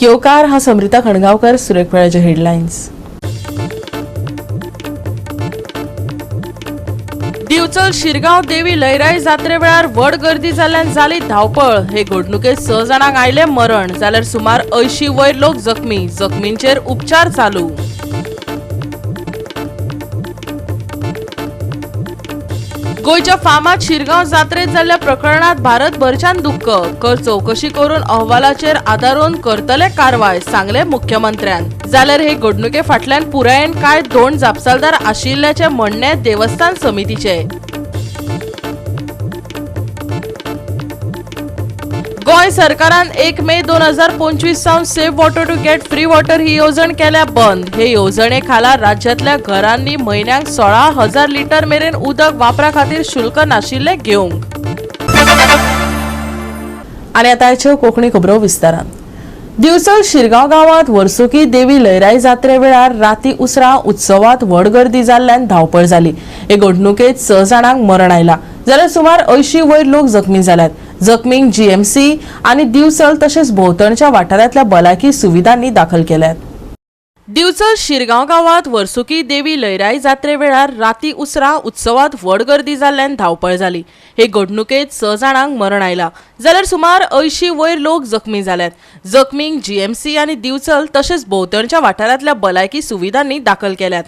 येवकार हा समृता खणगावकर, सुरेख वेळाचे हेडलाईन्स। दिवचल शिरगांव देवी लयराई जात्रे वेळार व्हड गर्दी जाल्ल्यान जाली धांवपळ। हे घडणुकेत 6 जाणांक आयले मरण, जाल्यार सुमार 80 वयर लोक जखमी। जखमींचेर उपचार चालू। गोयच्या फामाद शिरगांव जात्रेत जाल्ल्या प्रकरणात भारतभरच्यान दुख्ख। चौकशी करून अहवालाचेर आदारून करतले कारवाय, सांगले मुख्यमंत्र्यान। जाल्यार हे घडणुके फाटल्यान पुरायेन काय दोन जापसालदार आशिल्ल्याचे म्हणणे देवस्थान समितीचे। गोय सरकारान 1 मे 2025 सावन save water to get free water ही येवजण केल्या बंद। हे येवजणे खाला राज्यातल्या घरांनी म्हयन्याक 16,000 लिटर मेरेन उदक वापरा खातीर शुल्क नाशिल्ले घेवंक। आनी आतांच्यो कोंकणी खबरो विस्तारान। दिवचल शिरगांव गांवांत वर्सुकी देवी लयराई जात्रे वेळार राती उसरां उत्सवात व्हड गर्दी जाल्ल्यान धांवपळ जाली। हे घडणुकेत 6 जाणांक मरण आयला, जाल्यार सुमार 80 वयर लोक जखमी जाल्यात। जखमींक जीएमसी आनी दिवचल तशेंच भोंवतणच्या वाठारांतल्या भलायकी सुविधांनी दाखल केल्यात। दिवचल शिरगांव गांवांत वर्सुकी देवी लयराई जात्रे वेळार राती उसरां उत्सवात व्हड गर्दी जाल्ल्यान धांवपळ जाली। हे घडणुकेत 6 जाणांक मरण आयला, जाल्यार सुमार 80 वयर लोक जखमी जाल्यात। जखमींक जीएमसी आनी दिवचल तशेंच भोंवतणच्या वाठारांतल्या भलायकी सुविधांनी दाखल केल्यात।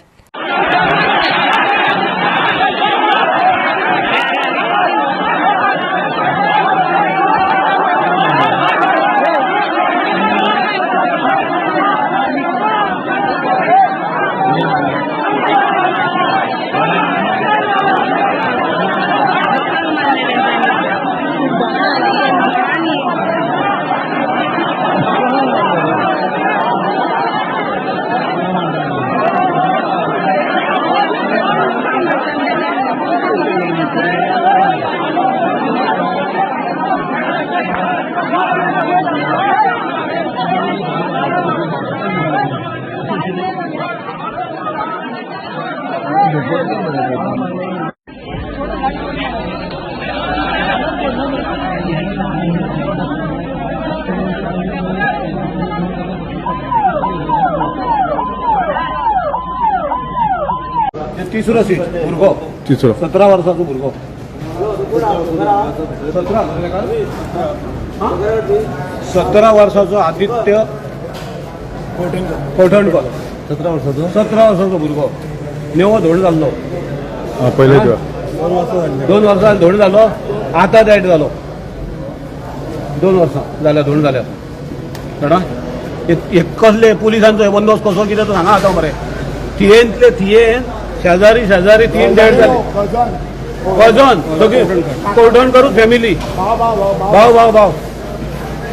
तिसरो सीट भुरगो 17 वर्साचो भुरगो 17 वर्साचो आदित्य कोठणकर 17 वर्साचो भुरगो नेवो धोंड जाल्लो। पहिले 2 वर्सां धोंड जालो, आतां डेड जालो। 2 वर्सां जाल्या धोंड जाल्या। कळ्ळां? हे कसले पुलिसांचो बंदोबस्त कसो कितें तो सांगा आतां मरे। थियेंतले थियेन शेजारी 3 डेड जाले। कजन सगळी कोठणकरूच फॅमिली, भाव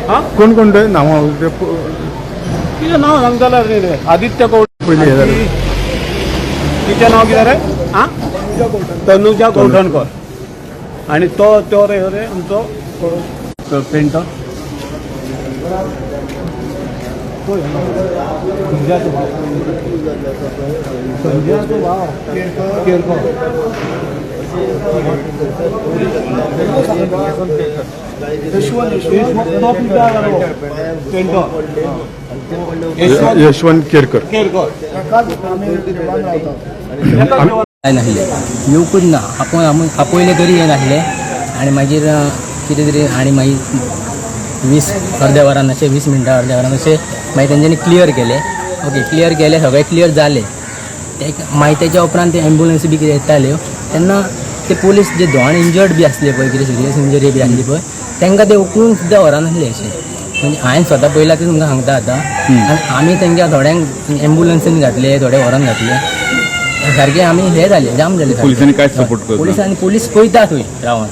हा कोण कोण ते नाव कितें नांव सांगताला रे? आदित्य कोठणकर, तिचें नांव कितें रे? हा तनुजा कोठणकर। आणि तो रे आमचो पेंटर संजयाचो भाव केरकर। यशवंत केरकर येवकूच ना। आपयले तरी हे नासले आनी मागीर कितें तरी आनी मागीर 20 अर्द्या वरान अशें 20 मिनटां अर्द्या वरान अशें मागीर तेंच्यांनी क्लियर केले। ओके, क्लियर केले, सगळे क्लियर जाले। मागीर तेच्या उपरांत ते एम्बुलन्स बी कितें येताल्यो तेन्ना ते पुलीस जे दोन इंजर्ड बी आसले पळय, कितें सिरियस इंजरी बी आसली पळय, तांकां ते उखलून सुद्दां व्हरनासले अशें। म्हणजे हांवें स्वता पळयलां ते तुमकां सांगता आतां। आनी आमी तांच्या थोड्यांक एम्बुलन्सीन घातले, थोडे व्हरोन घातले। सारके आमी हे जाले, जाम जाले। पोलिसांनी काय सपोर्ट केलो? पुलीस पळयता थंय रावन।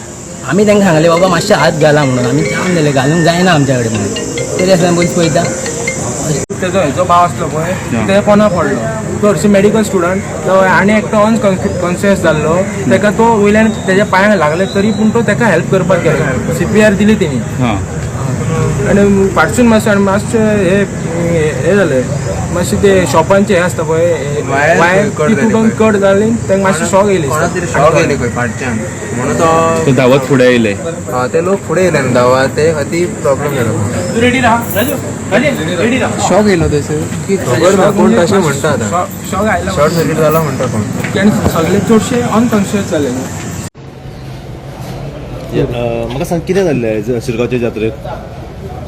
आमी तांकां सांगले बाबा मातशें हात घाला म्हणून, आमी जाम जाले, घालूंक जायना आमच्या कडेन म्हणून। तरी आसतना पुलीस पळयता। तेजो हेचो भाव आसलो पळय, तेच्या पोना पडलो। तो हरशी मेडिकल स्टुडंट, आनी एकटो अनकॉन्शियस जाल्लो, ताका तो वयल्यान तेज्या पांयाक लागले, तरी पूण तो ताका हेल्प करपाक गेलो। CPR दिली तेणी। आनी फाटसून मातशें हे जालें, मातशें ते शॉपांचे हे आसता पळय वायर ती तुटून कट जाली तांकां मातशें शॉक येयली शॉक येयले खंय फाटच्यान म्हणून ते धावत फुडें येयले ते लोक फुडें येयले न्हू धांवत ते खातीर प्रॉब्लेम जालो शॉक येयलो थंयसर की खबर ना कोण तशें म्हणटा आतां शॉक आयला शॉर्ट सर्कीट जाला म्हणटा कोण तेणी सगळे चडशे अनकॉन्शियस जाले म्हाका सांग कितें जाल्लें शिरगांवच्या जात्रेक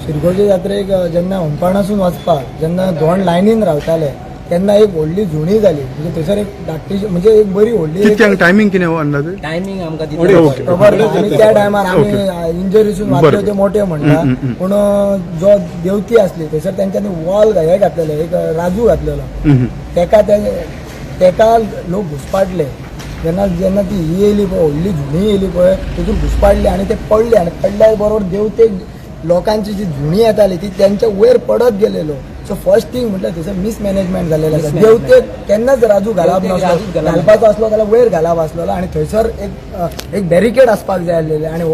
शिरगांवचे जात्रेक जेन्ना होमपाणासून वचपाक जेन्ना दोन लायनीन रावताले तेन्ना एक व्हडली झुणी जाली म्हणजे थंयसर एक धाकटीशी म्हणजे एक बरी व्हडली कितक्यांक टायमींग कितें हो अंदाजे टायमींग आमकां खबर ना आनी त्या टायमार आमी इंजरीसून वाचले ते मोठे म्हणटा पूण जो देवती आसली थंयसर तेंच्यांनी वॉल हे घातलेले एक राजू घातलेलो तेका लोक घुसपाटले जेन्ना जेन्ना ती ही येयली पळय व्हडली झुणी येयली पळय तितून घुसपाटले आनी ते पडले आनी पडल्या बरोबर देवतेक लोकांची जी झुणी येताली ती त्यांच्या वयर पडत गेलेलो सो फर्स्ट थिंग म्हटल्यार थंयसर मिसमॅनेजमेंट जाल्लेलें आसा देवतेक केन्नाच राजू घालप नासलो घालपाचो आसलो जाल्यार वयर घालप आसलेलो आनी थंयसर एक बॅरिकेड आसपाक जाय आसलेले आनी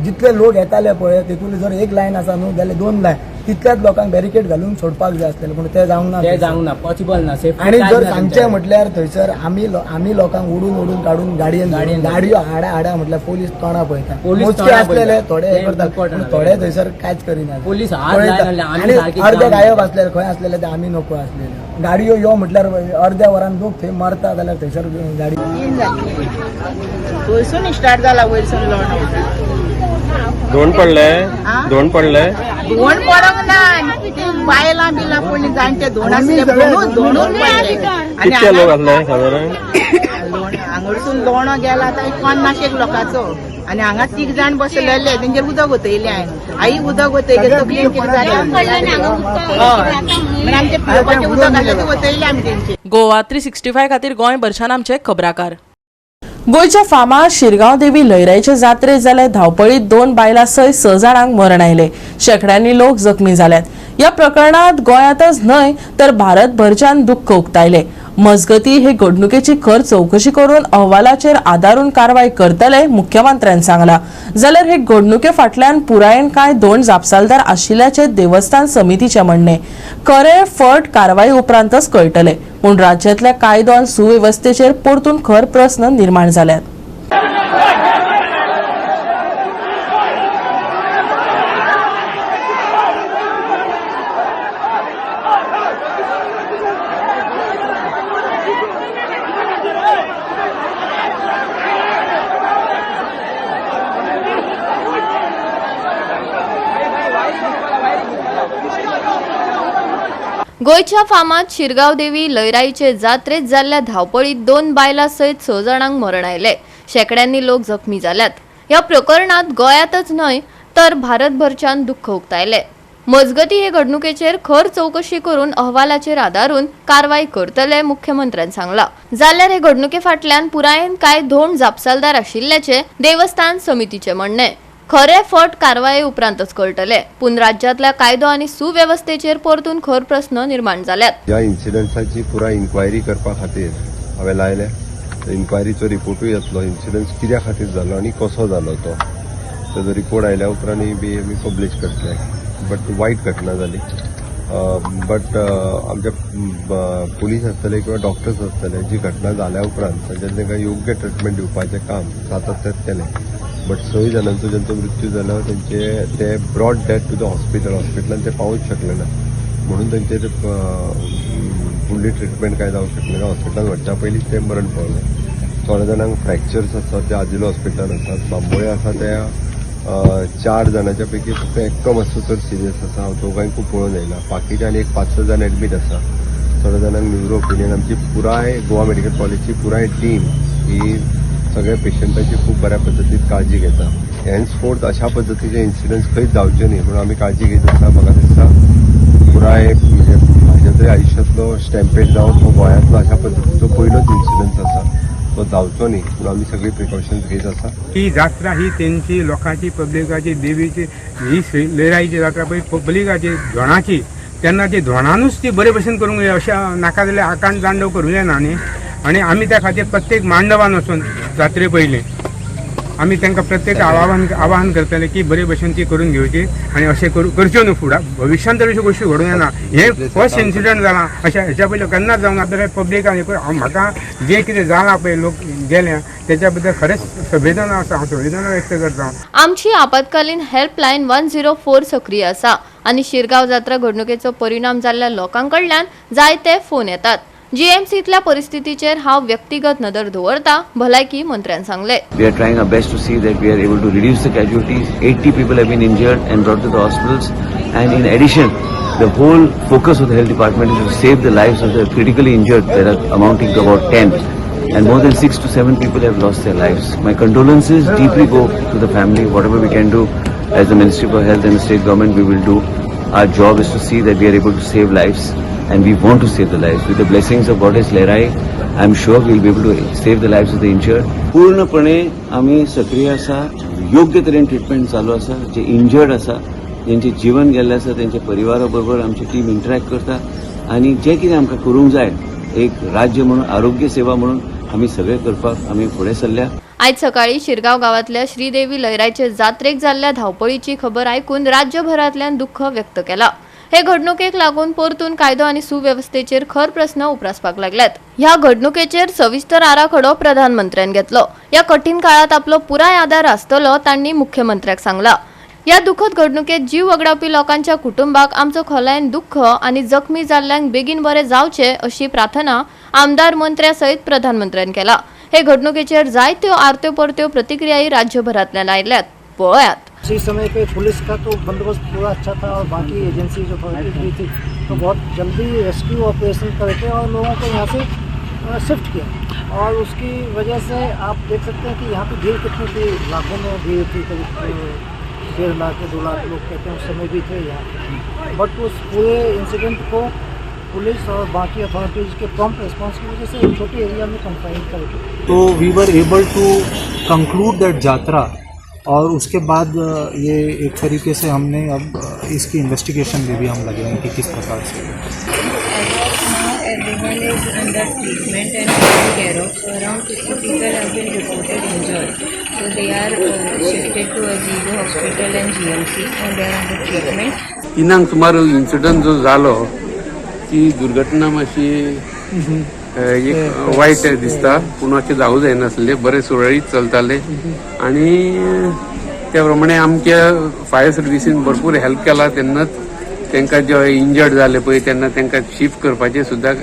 जितले लोक येताले पळय तितून जर एक लायन आसा न्हू जाल्यार 2 लायन तितल्याच लोकांक बॅरिकेड घालून सोडपाक जाय आसलेले पूण ते जावंक ना पॉसिबल ना आनी जर सांगचें म्हटल्यार थंयसर आमी लोकांक उडून काडून गाडयो हाडा म्हटल्यार पोलीस तोंडां पळयता मोजके आसलेले थोडे हे करता पूण थोडे थंयसर कांयच करिना पोलीस आनी अर्धे गायब आसलेले खंय आसलेले ते आमी नोको आसलेले गाडयो यो म्हटल्यार अर्ध्या वरान लोक थंय मरता जाल्यार थंयसर गाडी वयसून स्टार्ट जाला वयसून लोण दोन पडले दोन पडोंक ना बायलां बिलां पडली जाणटे दोन आसले दोनूच पडले कितके लोक आसले साधारण हांगसून लोणो गेला आतां 50 लोकांचो आनी हांगा 3 जाण बसलेले तेंचेर उदक वतयले आई उदक वतयले तकलेन कितें जालें आमचे पिवपाचें उदक आसलें तें वतयले आमी तेंचे गोवा 365 खातीर गोंयभरच्यान आमचे खबराकार. गोंयच्या फामाद शिरगांव देवी लयराईचे जात्रेत जाल्ले धांवपळीत 2 बायलां सयत 6 जाणांक मरण आयले. शेकड्यांनी लोक जखमी जाल्यात. ह्या प्रकरणात गोंयांतच न्हय तर भारतभरच्यान दुख्ख उक्तायले. मजगती हे घडणुकेची खर चौकशी करून अहवालाचेर आदारून कारवाय करतले मुख्यमंत्र्यान सांगला. जाल्यार हे घडणुके फाटल्यान पुरायेन कांय दोन जापसालदार आशिल्ल्याचे देवस्थान समितीचे म्हणणे. खरे फट कारवाई उपरांतच कळटले. पूण राज्यांतल्या कायदो आनी सुवेवस्थेचेर परतून खर प्रस्न निर्माण जाल्यात. गोयच्या फामाद शिरगांव देवी लयराईचे जात्रेत जाल्ल्या धावपळीत 2 बायलां सयत 6 जाणांक मरण आयले. शेकड्यांनी लोक जखमी जाल्यात. ह्या प्रकरणात गोंयांतच न्हय तर भारतभरच्यान दुख्ख उक्तायले. मजगती हे घडणुकेचेर खर चौकशी करून अहवालाचेर आदारून कारवाई करतले मुख्यमंत्र्यान सांगला. जाल्यार हे घडणुके फाटल्यान पुरायेन कांय दोन जापसालदार आशिल्ल्याचे देवस्थान समितीचे म्हणणे. खरे फट कारवाये उपरांतच कळटले. पूण राज्यांतल्या कायदो आनी सुवेवस्थेचेर परतून खर प्रस्न निर्माण जाल्यात. ह्या इन्सिडंट्साची पुराय इन्क्वायरी करपा खातीर हांवें लायल्या. इन्क्वायरीचो रिपोर्टूय येतलो. इन्सिडंट्स कित्या खातीर जालो आनी कसो जालो तो तेजो रिपोर्ट आयल्या उपरांत बी आमी पब्लीश करतले. बट वायट घटना जाली. बट आमचे पुलीस आसतले किंवा डॉक्टर्स आसतले जी घटना जाल्या उपरांत तांकां योग्य ट्रिटमेंट दिवपाचें काम सातत्यान केलें. बट 6 जाणांचो जेंचो मृत्यू जालो ते ब्रॉड डेथ टू द हॉस्पिटलान ते पावूंच शकले ना. म्हणून तांचेर फुडली ट्रिटमेंट काय जावंक शकले ना. हॉस्पिटलान व्हरच्या पयलींच ते मरण पावले. थोड्या जाणांक फ्रॅक्चर्स आसात ते आजिलो हॉस्पिटलान आसात. बांबोळे आसा त्या 4 जाणांच्या पैकी फक्त एकटो मातसो चड सिरियस आसा. हांव दोगांयकूय पळोवन येयला. बाकीचे आनी एक 5-6 जाण एडमीट आसा. थोड्या जाणांक न्युरो ओपिनियन. आमची पुराय गोवा मेडिकल कॉलेजची पुराय टीम ही सगळ्या पेशंटांची खूप बऱ्या पद्धतीत काळजी घेता. हेन्सफोर्थ अशा पद्धतीचे इन्सिडंट्स खंयच जावचे न्ही म्हणून आमी काळजी घेत आसा. म्हाका दिसता पुराय म्हणजे म्हाज्या तरी आयुश्यांतलो स्टॅम्पेड जावन हो गोंयांतलो अशा पद्धतीचो पयलोच इन्सिडंट आसा. तो जावचो न्ही म्हणून आमी सगळी प्रिकॉशन्स घेत आसा. ही जात्रा ही तेंची लोकांची पब्लिकाची देवीची ही लयराईची जात्रा पळय पब्लिकाची धोणाची तेन्ना ती धोणानूच ती बरे भशेन करूंक जाय. अशें नाका जाल्यार आकांत तांडव करूं जायना न्ही. आनी आमी त्या खातीर प्रत्येक मांडवान वचून जात्रे पयलीं आमी तांकां प्रत्येक आवाहन करतले की बरे भशेन ती करून घेवची आनी अशें करच्यो न्हू फुडां भविश्यांत तर अश्यो गोश्टी घडूं येना. हे फर्स्ट इन्सिडंट जाला अशें हेच्या पयलीं केन्नाच जावं ना. जाल्यार पब्लिकान म्हाका जें कितें जालां पळय लोक गेल्या तेच्या बद्दल खरेंच संवेदना आसा. हांव संवेदना व्यक्त करता. आमची आपत्कालीन हेल्पलायन 104 सक्रिय आसा आनी शिरगांव जात्रा घडणुकेचो परिणाम जाल्ल्या लोकांकडल्यान जायते फोन येतात. जीएमसीतल्या परिस्थितीचेर हांव व्यक्तिगत नदर दवरता, भलायकी मंत्र्यान सांगले. We are trying our best to see that we are able to reduce the casualties. 80 people have been injured and brought to the hospitals. And in addition, the whole focus of the health department is to save the lives of the critically injured. There are amounting to about 10. And more than 6 to 7 people have lost their lives. My condolences deeply go to the family. Whatever we can do as the Ministry for Health and the state government, we will do. Our job is to see that we are able to save lives. And we want to save the lives. With the blessings of Goddess Lerai, I am sure we will be able to save the lives of the injured. पूर्णपणे आम्ही सक्रिय आसा. योग्य तरेन treatment चालू आसा. जे injured आसा, जेंचे जीवन गेल्लें आसा, तेंच्या परिवारा बरोबर आमची टीम इंटरॅक्ट करता. आनी जे कितें आमकां करूंक जाय एक राज्य म्हणून आरोग्य सेवा म्हणून आमी सगळे करपाक आमी फुडें सरल्या. आयज सकाळी शिरगांव गावातल्या श्रीदेवी लयराईचे जात्रेक जाल्ल्या धावपळीची खबर आयकून राज्यभरातल्यान दुःख व्यक्त केला. हे घडणुकेक लागून परतून कायदो आनी सुव्यवस्थेचेर खर प्रस्न उप्रासपाक लागल्यात. ह्या घडणुकेचेर सविस्तर आराखडो प्रधानमंत्र्यान घेतलो. ह्या कठीण काळात आपलो पुराय आदार आसतलो तांणी मुख्यमंत्र्याक सांगला. या दुखद घडणुकेत जीव वगडावपी लोकांच्या कुटुंबाक आमचो खोलायेन दुःख आनी जखमी जाल्ल्यांक बेगीन बरे जावचे अशी प्रार्थना आमदार मंत्र्या सयत प्रधानमंत्र्यान केला. हे घडणुकेचेर जायत्यो आरत्यो परत्यो प्रतिक्रियाही राज्यभरातल्यान आयल्यात. पळयात. इस समय पे पुलिस का तो बंदोबस्त पूरा अच्छा था और बाकी एजेंसी जो भी थी तो बहुत जल्दी रेस्क्यू ऑपरेशन करके और लोगों को यहाँ से शिफ्ट किया. और उसकी वजह से आप देख सकते हैं कि यहाँ पे भीड़ कितनी थी. लाखों में भीड़ थी. करीब 1.5 लाख से 2 लाख लोग कहते हैं उस समय भी थे यहाँ. बट उस पूरे इंसिडेंट को पुलिस और बाकी अथॉरिटीज़ के प्रॉम्प्ट रिस्पॉन्स की वजह से एक छोटे एरिया में कन्फाइन करके तो we were able to conclude that यात्रा. और उसके बाद ये एक तरीके से हमने अब इसकी इन्वेस्टिगेशन में भी हम लगे हैं कि किस प्रकार से. Everyone is under treatment and taken care of. So around 50 people have been reported injured. So they are shifted to Azizo Hospital and GMC and they are under treatment. तिनांक सुमार इन्सिडंट जो जालो ती दुर्घटना मातशी एक वायट दिसता. पूण अशें जावूं जायनासलें. बरें सुरळीत चलतालें आनी त्या प्रमाणे आमच्या फायर सर्विसीन भरपूर हेल्प केला. तेन्नाच तांकां जे इंजर्ड जाले पळय तेन्ना तांकां शिफ्ट करपाचें सुद्दां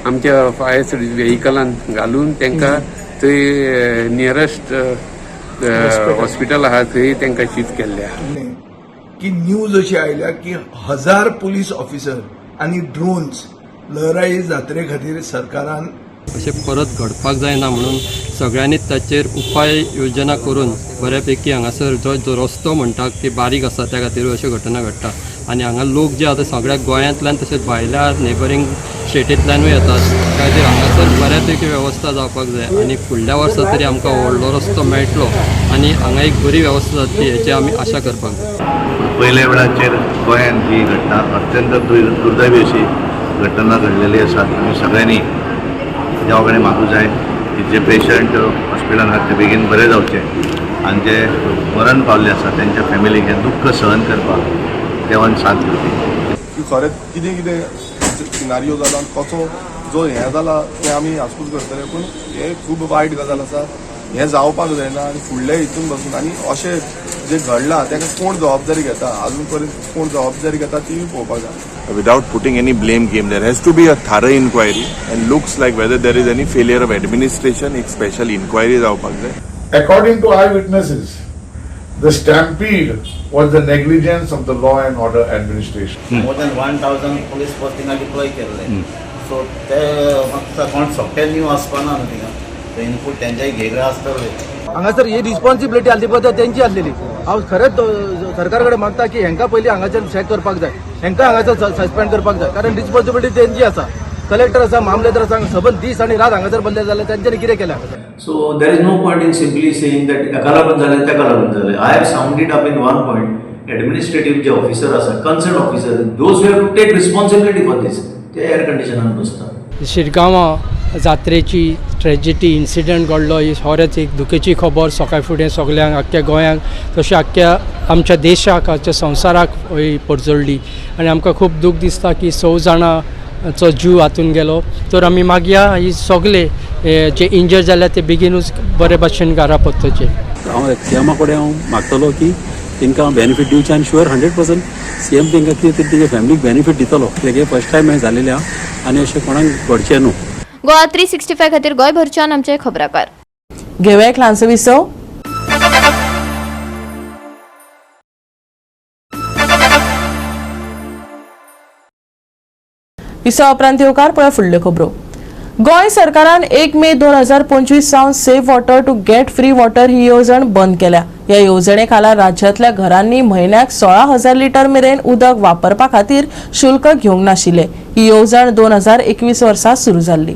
आमच्या फायर सर्वीस व्हेहिकलान घालून तांकां थंय नियरस्ट हॉस्पिटल आहा थंय तांकां शिफ्ट केल्ल्या. की न्यूज अशी आयल्या की 1000 पुलीस ऑफिसर आणि ड्रोन्स लहराई जात्रे खातीर सरकारान अशें परत घडपाक जायना म्हणून सगळ्यांनीच ताचेर उपाय योजना करून बऱ्यापैकी हांगासर जो रस्तो म्हणटा की बारीक आसा त्या खातीर अश्यो घटना घडटा. आनी हांगा लोक जे आतां सगळ्या गोंयांतल्यान तशेंच भायल्या नेबरींग स्टेटींतल्यानूय येतात. त्या खातीर हांगासर बऱ्यापैकी वेवस्था जावपाक जाय आनी फुडल्या वर्सा तरी आमकां व्हडलो रस्तो मेळटलो आनी हांगा एक बरी वेवस्था जातली हेची आमी आशा करपाक जाय. पयल्या वेळाचेर गोंयांत ही घटना अत्यंत दुर्दैवी अशी घटना घडलेली आसा. आमी सगळ्यांनी देवा कडेन मागूं जाय की जे पेशंट हॉस्पिटलान आहात ते बेगीन बरे जावचे आनी जे मरण पावल्ले आसा तेंच्या फॅमिलीक हें दुख्ख सहन करपाक देवान साथ दिवची. खरेंच कितें कितें सिनारियो जाला कसो जो हें जाला तें आमी आसपूस करतले. पूण हें खूब वायट गजाल आसा. हें जावपाक जायना आनी फुडल्या हितून बसून आनी अशें जे घडलां ताका कोण जबाबदारी घेता अजून पर्यंत कोण जबाबदारी घेता ती पळोवपाक जाय. Without putting any blame game, there has to be a thorough inquiry and looks like whether there is any failure of administration, एक special inquiry जावपाक जाय. According to eyewitnesses, the stampede was the negligence of the law and order administration. More than 1000 police posting deploy केल्ले. So ते फक्त कोण सोंपेल्ली वचपाना न्हू थिंगा. ते इनपूट तेंच्याय घेगळे आसतले. हांगासर ही रिस्पॉन्सिबिलिटी आसली पळय तेंची आसलेली. हांव खरेंच सरकार कडेन मागता की हेंकां पयलीं हांगाच्यान चॅक करपाक जाय. हेंकां हांगासर सस्पेंड करपाक जाय कारण रिस्पॉन्सिबिलिटी तेंची आसा. कलेक्टर आसा मामलेदार आसा सबंद दीस आनी रात हांगासर बसले जाल्यार तेंच्यांनी कितें केलें हांगासर. So there is no point in simply saying that एका लागून जालें तेका लागून जालें. I have summed it up in one point. Administrative जे ऑफिसर आसा concern officer those who have to take responsibility for this ते एअर कंडिशनान बसता. शिरगांव जात्रेची ट्रेजिडी इन्सिडंट घडलो ही खरेंच एक दुखेची खबर सकाळ फुडें सगल्यांक आख्ख्या गोंयांक तशें आख्ख्या आमच्या देशाक आमच्या संवसाराक ही पडजळ्ळी आनी आमकां खूब दूख दिसता की 6 जाणांचो जीव हातून गेलो. तर आमी मागया ही सगळे जे इंजर जाल्यात ते बेगीनूच बरे भाशेन घरा पत्तचे. हांव सीएमा कडेन हांव मागतलो की तांकां बेनिफीट दिवचें आनी शुअर 100% सीएम तांकां कितें तरी तेजे फॅमिलीक बेनिफीट दितलो कित्याक हे फर्स्ट टायम हें जालेलें आहा आनी अशें कोणाक घडचें न्हू. गोवा 365 खातीर गोंयभरच्यान आमचे खबराकार. घेवया एक ल्हानसो विसव. विसव उपरांत येवकार पळय फुडल्यो खबरो. गोंय सरकारान 1 मे 2025 सावन save water to get free water ही येवजण बंद केल्या. ह्या येवजणे खाला राज्यांतल्या घरांनी म्हयन्याक 16,000 लिटर मेरेन उदक वापरपा खातीर शुल्क घेवंक नाशिल्ले. ही येवजण 2021 वर्सा सुरू जाल्ली.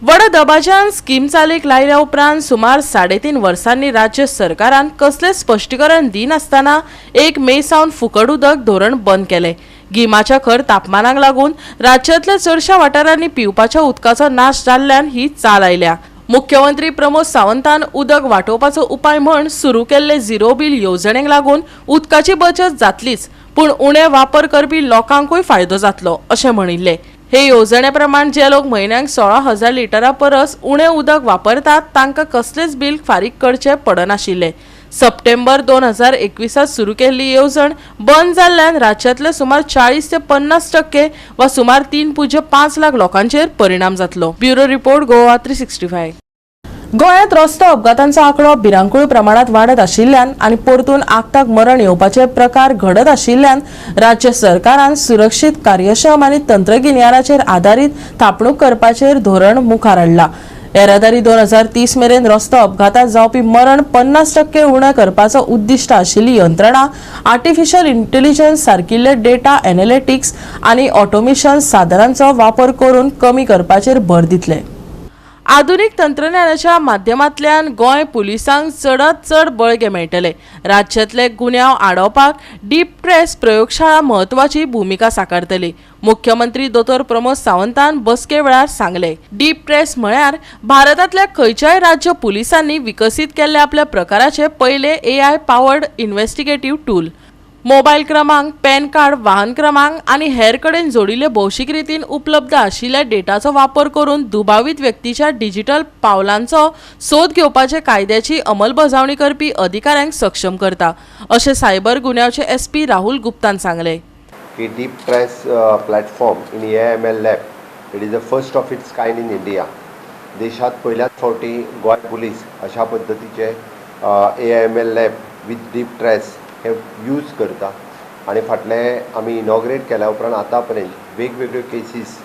व्हड दबाज्यान स्कीम चालीक लायल्या उपरांत सुमार 3.5 वर्सांनी राज्य सरकारान कसले स्पश्टीकरण दिनासतना 1 मे सावन फुकट उदक धोरण बंद केले. गिमाच्या खर तापमानाक लागून राज्यांतल्या चडशा वाठारांनी पिवपाच्या उदकाचो नाश जाल्ल्यान ही चाल आयल्या. मुख्यमंत्री प्रमोद सावंतान उदक वाटोवपाचो उपाय म्हण सुरू केल्ले झिरो बिल येवजणेक लागून उदकाची बचत जातलीच पूण उणे वापर करपी लोकांकूय फायदो जातलो अशें म्हणिल्ले. हे येवजणे प्रमाण जे लोक म्हयन्याक 16,000 लिटरा परस उणे उदक वापरतात तांकां कसलेच बिल फारीक करचे पडनाशिल्ले. सप्टेंबर 2021 सुरू केल्ली येवजण बंद जाल्ल्यान राज्यांतले सुमार 40 ते 50% वा सुमार 3.5 लाख लोकांचेर परिणाम जातलो. Bureau report Goa 365. गोंयांत रस्तो अपघातांचो आंकडो भिरांकूळ प्रमाणात वाडत आशिल्ल्यान आनी परतून आगताक मरण येवपाचे प्रकार घडत आशिल्ल्यान राज्य सरकारान सुरक्षीत कार्यक्षम आनी तंत्रगिन्यानाचेर आदारीत थापणूक करपाचेर धोरण मुखार हाडला. येरादारी 2030 मेरेन रस्तो अपघातात जावपी मरण 50% उणें करपाचो उद्दिश्ट आशिल्ली यंत्रणा आर्टिफिशियल इंटेलिजन्स सारकिल्ले डेटा एनालिटिक्स आनी ऑटोमेशन साधनांचो वापर करून कमी करपाचेर भर दितले. आधुनिक तंत्रज्ञानाच्या माध्यमांतल्यान गोंय पुलिसांक चडांत चड बळगे मेळटले. राज्यांतले गुन्यांव आडोवपाक डीप ट्रेस प्रयोगशाळा म्हत्वाची भूमिका साकारतली. मुख्यमंत्री दोतोर प्रमोद सावंतान बसके वेळार सांगले. डीप ट्रेस म्हळ्यार भारतांतल्या खंयच्याय राज्य पुलिसांनी विकसीत केल्ले आपल्या प्रकाराचे पयले AI powered investigative tool. Mobile क्रमांक, पॅन कार्ड, वाहन क्रमांक आनी हेर कडेन जोडिल्ले भौशीक रितीन उपलब्ध आशिल्ल्या डेटाचो वापर करून दुबावित व्यक्तीच्या डिजिटल पावलांचो सोद घेवपाचे कायद्याची अंमलबजावणी करपी अधिकाऱ्यांक सक्षम करता अशें सायबर गुन्यांवचे SP राहुल गुप्तान सांगले. की deep trace platform in AIML lab it is the first of its kind in India. देशात पहिल्याच फावटी गोंय पुलीस अशा पद्दतीचे AIML lab with deep trace हे यूज करता आणि फाटले आमी इनॉग्रेट केल्या उपरांत आतां पर्यंत वेगवेगळ्यो केसीस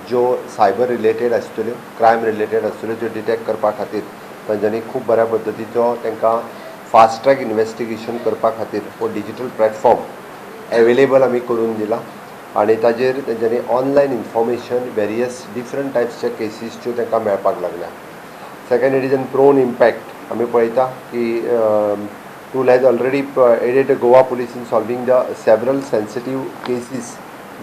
ज्यो सायबर रिलेटेड आसतल्यो, क्रायम रिलेटेड आसतल्यो ज्यो डिटेक्ट करपा खातीर तांच्यांनी खूब बऱ्या पद्दतीचो तांकां फास्ट ट्रॅक इन्व्हेस्टिगेशन करपा खातीर हो डिजिटल प्लॅटफॉर्म अवेलेबल आमी करून दिला आणि ताजेर तांच्यांनी ऑनलायन इन्फॉर्मेशन वेरियस डिफरंट टायप्सच्या केसीसच्यो तांकां मेळपाक लागल्या. Second it is an prone impact आमी पळयता की tool has already aided Goa police in solving the several sensitive cases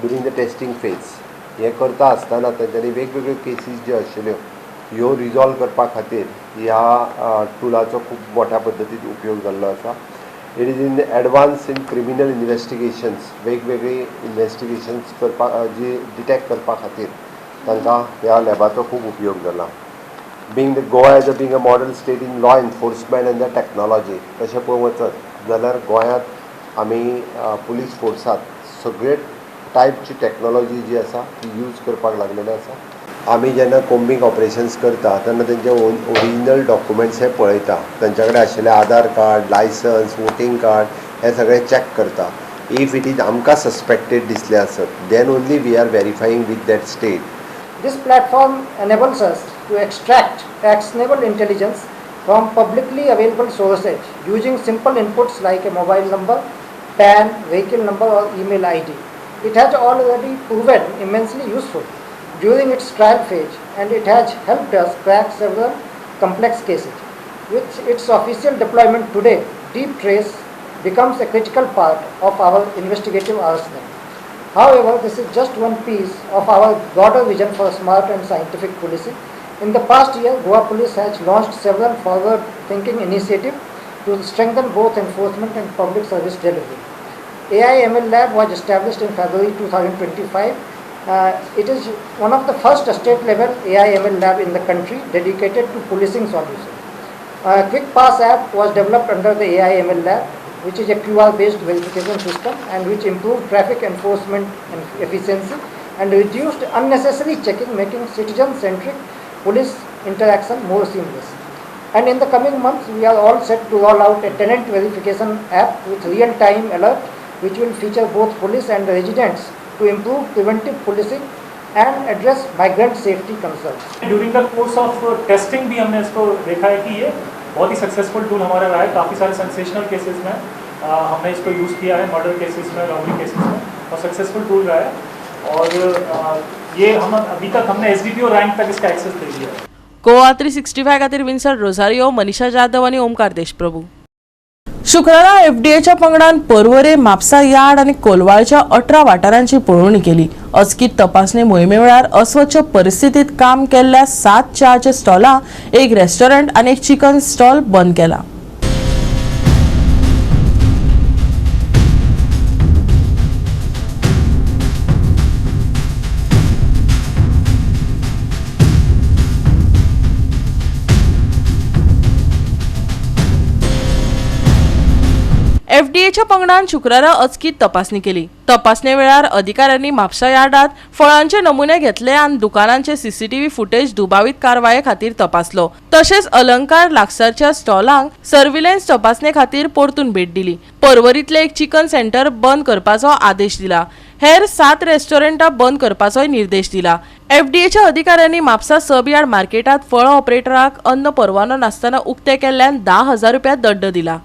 during the testing phase. हे करता आसतना तांच्यांनी वेगवेगळ्यो केसीस ज्यो आशिल्ल्यो ह्यो रिजॉल्व करपा खातीर ह्या टुलाचो खूब मोठ्या पद्दतीन उपयोग जाल्लो आसा. It is in advance in criminal investigations वेगवेगळी इन्व्हेस्टिगेशन्स करपाक जी डिटेक्ट करपा खातीर तांकां ह्या लॅबाचो खूब उपयोग जाला. being the Goa as being a model state in law enforcement and the technology तशें पळोवंक वचत जाल्यार गोंयांत आमी पुलीस फोर्सांत सगळे टायपची टॅक्नोलॉजी जी आसा ती यूज करपाक लागलेले आसा. आमी जेन्ना कोम्बिंग ऑपरेशन्स करता तेन्ना तेंचे ओरिजिनल डॉक्युमेंट्स हे पळयता. तेंच्या कडेन आशिल्ले Aadhaar card, licence, voting card हे सगळे चॅक करता. इफ इट इज आमकां सस्पेक्टेड दिसले आसत then only we are verifying with that state. This platform enables us to extract actionable intelligence from publicly available sources using simple inputs like a mobile number, PAN, vehicle number or email ID. It has already proven immensely useful during its trial phase and it has helped us crack several complex cases. With its official deployment today, Deep Trace becomes a critical part of our investigative arsenal. However, this is just one piece of our broader vision for smart and scientific policing. In the past year, Goa Police has launched several forward-thinking initiatives to strengthen both enforcement and public service delivery. AI/ML Lab was established in February 2025. It is one of the first state-level AI/ML lab in the country dedicated to policing solutions. Quick Pass app was developed under the AI/ML Lab, which is a QR-based verification system and which improved traffic enforcement and efficiency and reduced unnecessary checking, making citizen-centric police interaction more seamless. And in the coming months, we are all set to roll out a tenant verification app with real-time alert, which will feature both police and residents to improve preventive policing and address migrant safety concerns. During the course of testing भी हमने इसको देखा है कि ये बहुत ही successful tool हमारा रहा है। काफ़ी सारे सेंसेशनल केसेस में हमने इसको यूज़ किया है, मर्डर केसेस में, रॉबरी केसेस में, और सक्सेसफुल टूल रहा है। और ये हम अभी तक हमने SDPO रैंक तक इसका एक्सेस दे दिया है। गोवा 365 खातीर विन्संट रोझारियो, मनीषा जाधव आणि ओमकार देशप्रभू। शुक्रारा एफडीएच्या पंगडान पर्वरे, म्हापसा यार्ड आणि कोलवाळच्या 18 वाठारांची पळोवणी केली। अचकीत तपासणी मोहिमे वेळार अस्वच्छ परिस्थितीत काम केल्ल्या 7 च्याचे स्टॉलां, एक रेस्टॉरंट आणि एक चिकन स्टॉल बंद केला। एफडीएच्या पंगडान शुक्रारा अचकीत तपासणी केली। तपासणे वेळार अधिकाऱ्यांनी म्हापसा यार्डात फळांचे नमुने घेतले आणि दुकानांचे सीसीटीव्ही फुटेज दुबावित कारवाये खातीर तपासलो। तसेच अलंकार लागसारच्या स्टॉलांक सर्व्हिलन्स तपासणे खातीर परतून भेट दिली। पर्वरीतले एक चिकन सेंटर बंद करपाचो आदेश दिला। हेर 7 रेस्टॉरंटां बंद करपाचोय निर्देश दिला। एफडीएच्या अधिकाऱ्यांनी म्हापसा सब यार्ड मार्केटात फळ ऑपरेटराक अन्न परवानो नासतना उक्ते केल्ल्यान 10,000 रुपया दंड दिला।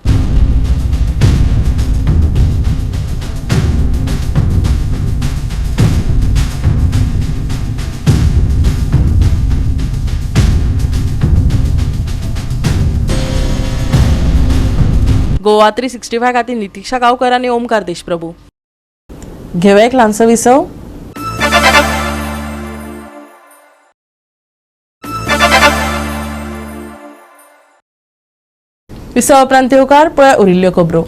गोवा 365 खातीर नितीक्षा गांवकर आणि ओमकार देशप्रभू। घेऊया एक ल्हानसो विसव। विसव उपरांत येवकार पळय उरिल्ल्यो खबरो।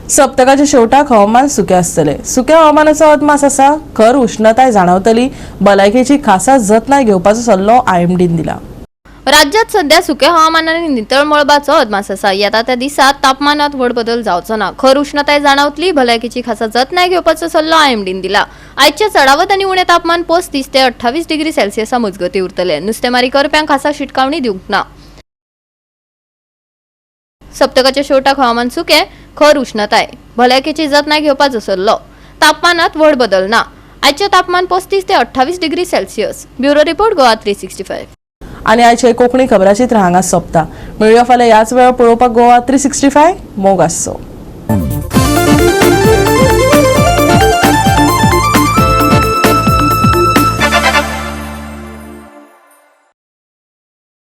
सप्तकाच्या शेवटाक हवामान सुके आसतले। सुक्या हवामानाचो अदमास आसा। खर उष्णताय जाणवतली। भलायकेची खासा जतनाय घेवपाचो सल्लो IMDन दिला। राज्यात सध्या सुक्या हवामानाने नितळ मळबाचो अदमास आसा। येता त्या दिसात तापमानात व्हड बदल जावचो ना। खर उष्णताय जाणवतली। भलायकेची खासा जतनाय घेवपाचो सल्लो IMDन दिला। आयचे चढावत आणि उणे तापमान 35 ते 28 डिग्री सेल्सियसा मजगती उरतले। नुस्तेमारी करप्यांक खासा शिटकावणी दिवंक ना। सप्तकाच्या शेवटाक हवामान सुके, खर उष्णताय, भलायकेची जतनाय घेवपाचो सल्लो। तापमानात व्हड बदल ना। आयचे तापमान 35 ते 28 degree Celsius. Bureau report Goa 365। आणि आयचे कोकणी खबराचित्र हांगा सोंपता। मेळुया फाल्यां याच वेळार पळोवपाक गोवा 365 मोग आसचो।